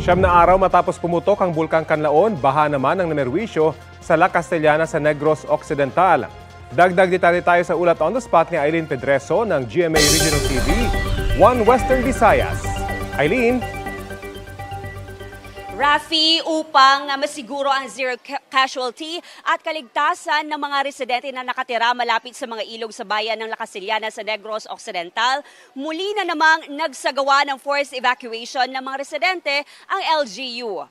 Siyam na araw matapos pumutok ang Bulkang Canlaon, baha naman ang namerwisyo sa La Castellana sa Negros Occidental. Dagdag detalye tayo sa ulat on the spot ni Eileen Pedreso ng GMA Regional TV, One Western Visayas. Eileen? Rafi, upang masiguro ang zero casualty at kaligtasan ng mga residente na nakatira malapit sa mga ilog sa bayan ng La Castellana sa Negros Occidental, muli na namang nagsagawa ng forced evacuation ng mga residente ang LGU.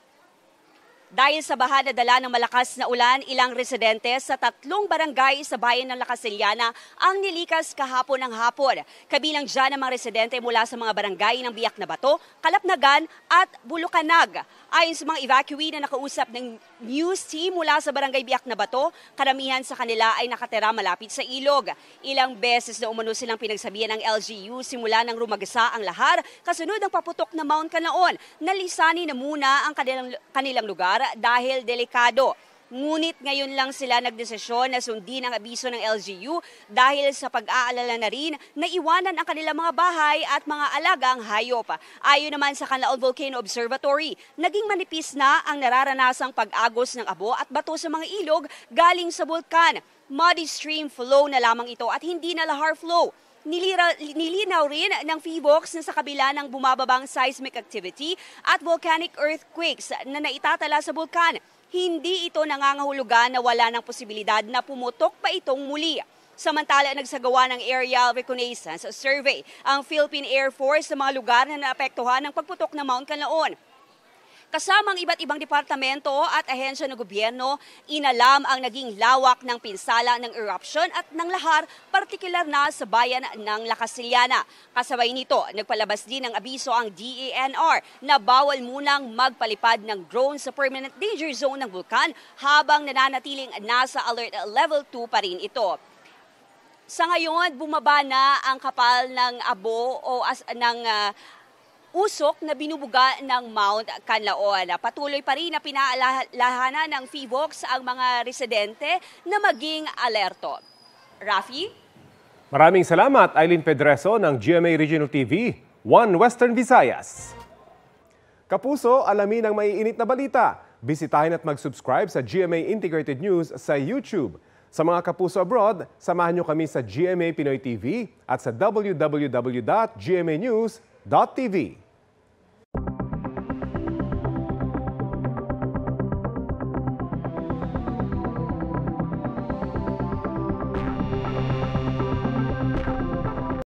Dahil sa baha na dala ng malakas na ulan, ilang residente sa 3 barangay sa bayan ng La Castellana ang nilikas kahapon ng hapon. Kabilang dyan ang mga residente mula sa mga barangay ng Biak na Bato, Kalapnagan at Bulucanag. Ayon sa mga evacuee na nakausap ng news team mula sa barangay Biak na Bato, karamihan sa kanila ay nakatira malapit sa ilog. Ilang beses na umano silang pinagsabihan ng LGU simula nang rumagasa ang lahar kasunod ng paputok na Mount Canlaon. Nalisanin na muna ang kanilang lugar dahil delikado. Ngunit ngayon lang sila nagdesisyon na sundin ang abiso ng LGU dahil sa pag-aalala na rin na iwanan ang kanilang mga bahay at mga alagang hayop. Ayon naman sa Canlaon Volcano Observatory, naging manipis na ang nararanasang pag-agos ng abo at bato sa mga ilog galing sa bulkan. Muddy stream flow na lamang ito at hindi na lahar flow. Nilinaw rin ng PHIVOLCS na sa kabila ng bumababang seismic activity at volcanic earthquakes na naitatala sa bulkan, hindi ito nangangahulugan na wala ng posibilidad na pumutok pa itong muli. Samantala, nagsagawa ng aerial reconnaissance survey ang Philippine Air Force sa mga lugar na naapektuhan ng pagputok ng Mount Canlaon. Kasamang iba't ibang departamento at ahensya ng gobyerno, inalam ang naging lawak ng pinsala ng eruption at ng lahar, partikular na sa bayan ng La Castellana. Kasabay nito, nagpalabas din ng abiso ang DENR na bawal munang magpalipad ng drone sa permanent danger zone ng bulkan habang nananatiling nasa alert level 2 pa rin ito. Sa ngayon, bumaba na ang kapal ng abo o usok na binubuga ng Mount Canlaon. Patuloy pa rin na pinaalahanan ng PHIVOLCS ang mga residente na maging alerto. Rafi? Maraming salamat, Eileen Pedreso ng GMA Regional TV, One Western Visayas. Kapuso, alamin ang maiinit na balita. Bisitahin at mag-subscribe sa GMA Integrated News sa YouTube. Sa mga kapuso abroad, samahan nyo kami sa GMA Pinoy TV at sa www.gmanews.tv.